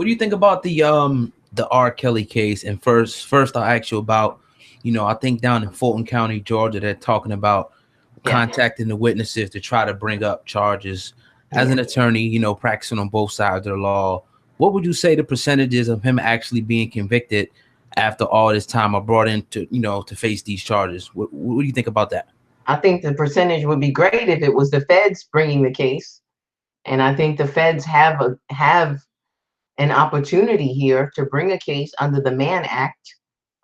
What do you think about the R.Kelly case? And first I'll ask you about, I think down in Fulton County, Georgia, they're talking about Yeah. contacting the witnesses to try to bring up charges. As Yeah. an attorney, practicing on both sides of the law, what would you say the percentages of him actually being convicted after all this time are brought in to, to face these charges? What do you think about that? I think the percentage would be great if it was the feds bringing the case. And I think the feds have an opportunity here to bring a case under the Mann Act,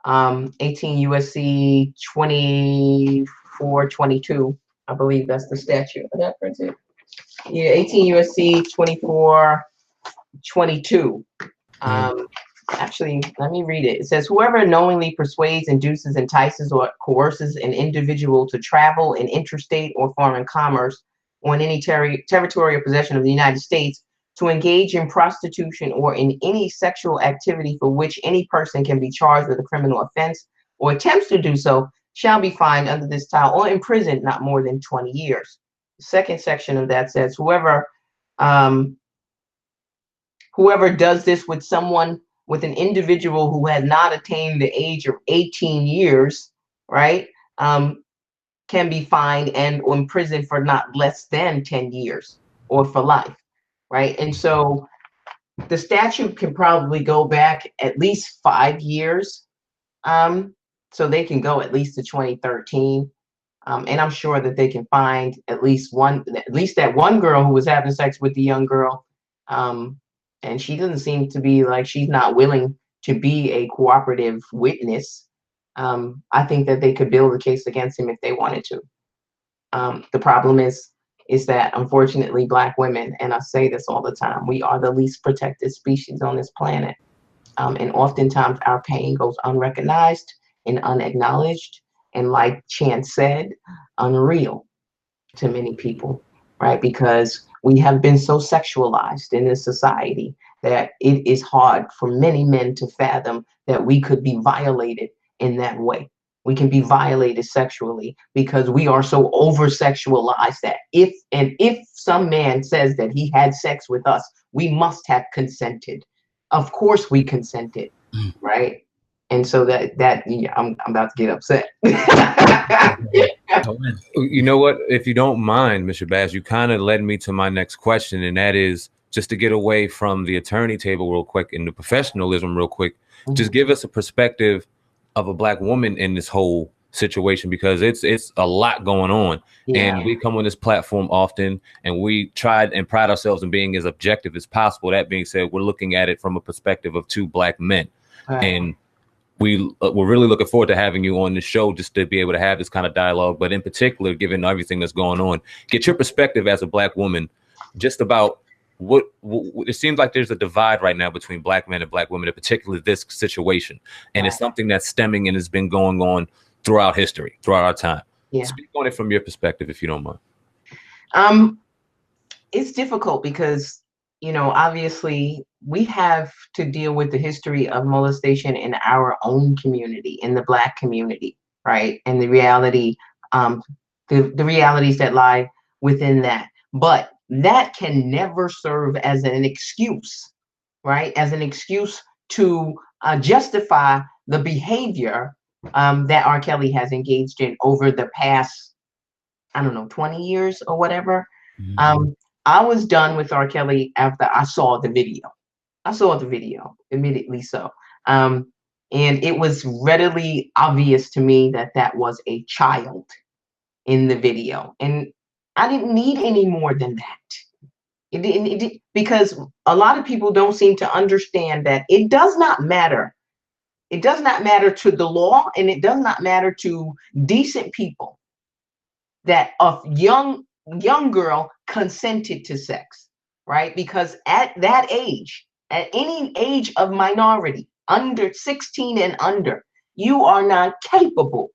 18 USC 2422. I believe that's the statute. That printed. Yeah, 18 USC 2422. Actually, let me read it. It says, whoever knowingly persuades, induces, entices, or coerces an individual to travel in interstate or foreign commerce on any territory or possession of the United States to engage in prostitution or in any sexual activity for which any person can be charged with a criminal offense or attempts to do so shall be fined under this title or imprisoned not more than 20 years. The second section of that says, whoever does this with an individual who has not attained the age of 18 years, right, can be fined and or imprisoned for not less than 10 years or for life, right? And so the statute can probably go back at least 5 years. So they can go at least to 2013. And I'm sure that they can find at least that one girl who was having sex with the young girl. And she doesn't seem to be like she's not willing to be a cooperative witness. I think that they could build a case against him if they wanted to. The problem is that unfortunately Black women, and I say this all the time, we are the least protected species on this planet. And oftentimes our pain goes unrecognized and unacknowledged, and like Chance said, unreal to many people, right? Because we have been so sexualized in this society that it is hard for many men to fathom that we could be violated in that way. We can be violated sexually because we are so over sexualized that if some man says that he had sex with us, we must have consented. Of course we consented, right? And so I'm about to get upset. You know what? If you don't mind, Mr. Bass, you kind of led me to my next question, and that is just to get away from the attorney table real quick and the professionalism real quick. Just give us a perspective of a Black woman in this whole situation, because it's a lot going on. And we come on this platform often and we try and pride ourselves in being as objective as possible. That being said, we're looking at it from a perspective of two Black men. And we're really looking forward to having you on the show just to be able to have this kind of dialogue. But in particular, given everything that's going on, get your perspective as a Black woman just about what it seems like there's a divide right now between Black men and Black women, in particular this situation. And it's something that's stemming and has been going on throughout history, throughout our time. Speak on it from your perspective, if you don't mind. It's difficult because, obviously we have to deal with the history of molestation in our own community, in the Black community, right? And the reality, the realities that lie within that. But that can never serve as an excuse, right? As an excuse to justify the behavior that R. Kelly has engaged in over the past, 20 years or whatever. I was done with R. Kelly after I saw the video. Admittedly so. And it was readily obvious to me that was a child in the video. And I didn't need any more than that. Because a lot of people don't seem to understand that it does not matter. It does not matter to the law, and it does not matter to decent people that a young girl consented to sex, right? Because at that age, at any age of minority, under 16 and under, you are not capable.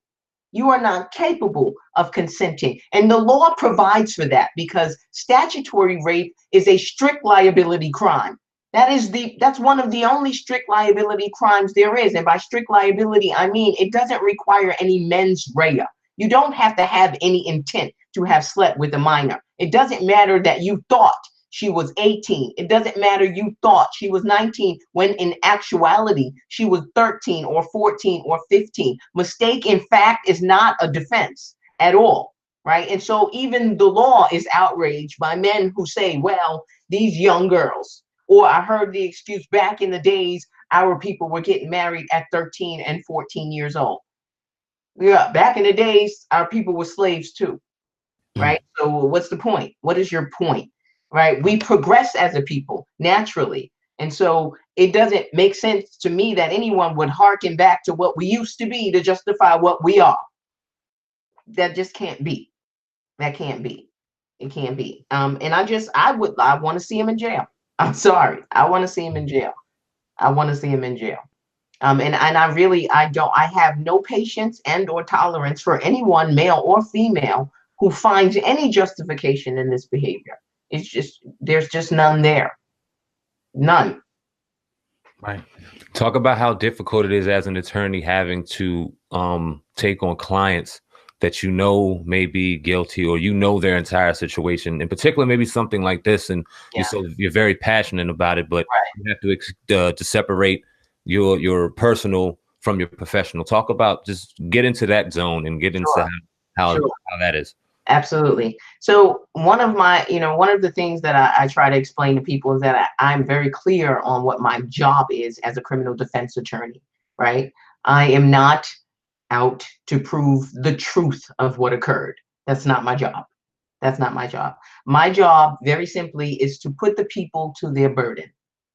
You are not capable of consenting. And the law provides for that, because statutory rape is a strict liability crime. That's one of the only strict liability crimes there is. And by strict liability, I mean it doesn't require any mens rea. You don't have to have any intent to have slept with a minor. It doesn't matter that you thought she was 18. It doesn't matter, you thought she was 19 when in actuality she was 13 or 14 or 15. Mistake in fact is not a defense at all, right? And so even the law is outraged by men who say, well, these young girls, or I heard the excuse back in the days, our people were getting married at 13 and 14 years old. Yeah, back in the days, our people were slaves too, right? So what's the point? What is your point, right? We progress as a people naturally. And so it doesn't make sense to me that anyone would hearken back to what we used to be to justify what we are. That just can't be. That can't be. It can't be. And I want to see him in jail. I'm sorry. I want to see him in jail. I want to see him in jail. And I have no patience and or tolerance for anyone, male or female, who finds any justification in this behavior. It's just, there's just none there. None. Right. Talk about how difficult it is as an attorney having to take on clients that you know may be guilty, or you know their entire situation. In particular, maybe something like this, and you said you're very passionate about it, but you have to separate your personal from your professional. Talk about, just get into that zone and get into how that is. Absolutely. So one of the things that I try to explain to people is that I'm very clear on what my job is as a criminal defense attorney, right? I am not out to prove the truth of what occurred. That's not my job. That's not my job. My job, very simply, is to put the people to their burden.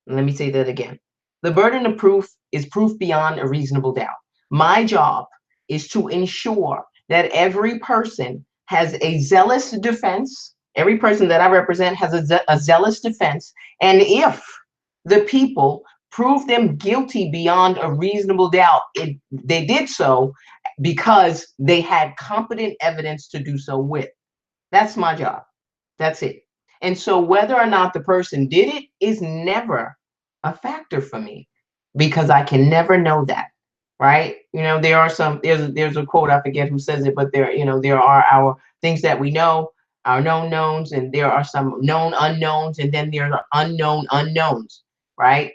Let me say that again. The burden of proof is proof beyond a reasonable doubt. My job is to ensure that every person has a zealous defense. Every person that I represent has a zealous defense. And if the people prove them guilty beyond a reasonable doubt, they did so because they had competent evidence to do so with. That's my job. That's it. And so whether or not the person did it is never a factor for me, because I can never know that, right? There are there's a quote, I forget who says it, but there are our things that we know, our known knowns, and there are some known unknowns, and then there are unknown unknowns, right?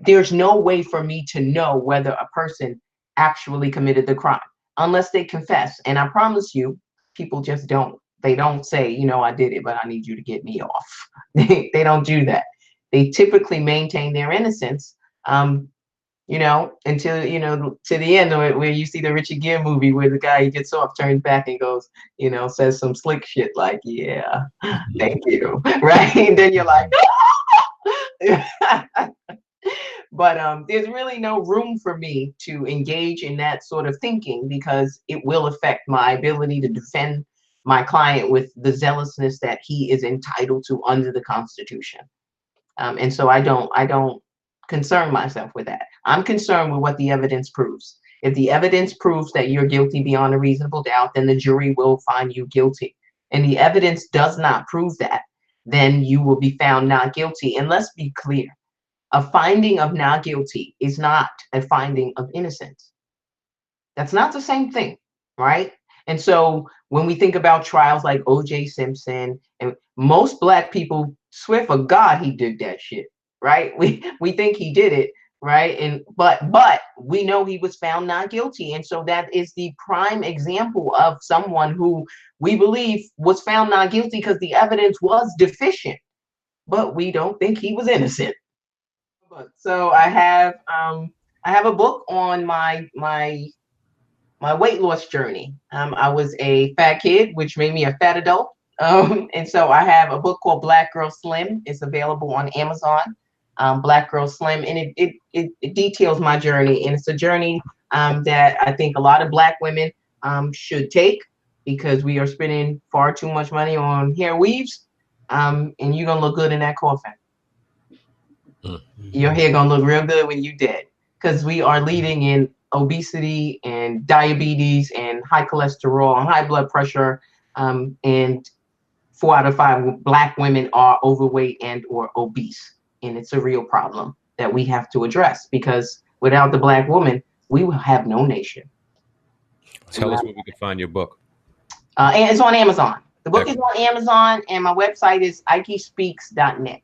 There's no way for me to know whether a person actually committed the crime unless they confess. And I promise you, people just don't. They don't say, I did it, but I need you to get me off. They don't do that. They typically maintain their innocence, until, to the end of it, where you see the Richard Gere movie where the guy gets off, turns back and goes, says some slick shit like, yeah, thank you. Right. And then you're like, but there's really no room for me to engage in that sort of thinking, because it will affect my ability to defend my client with the zealousness that he is entitled to under the Constitution. And so I don't concern myself with that. I'm concerned with what the evidence proves. If the evidence proves that you're guilty beyond a reasonable doubt, then the jury will find you guilty. And the evidence does not prove that, then you will be found not guilty. And let's be clear, a finding of not guilty is not a finding of innocence. That's not the same thing, right? And so when we think about trials like O.J. Simpson, and most Black people swear for God he did that shit, right? We think he did it, right? But we know he was found not guilty. And so that is the prime example of someone who we believe was found not guilty because the evidence was deficient, but we don't think he was innocent. So I have a book on my weight loss journey. I was a fat kid, which made me a fat adult. And so I have a book called Black Girl Slim. It's available on Amazon, Black Girl Slim. And it details my journey. And it's a journey that I think a lot of Black women should take, because we are spending far too much money on hair weaves. And you're going to look good in that coffin. Your hair going to look real good when you're dead, because we are leading in obesity and diabetes and high cholesterol and high blood pressure, and 4 out of 5 Black women are overweight and or obese, and it's a real problem that we have to address, because without the Black woman, we will have no nation. Tell us where we can find your book. And it's on Amazon. The book is on Amazon, and my website is ikespeaks.net.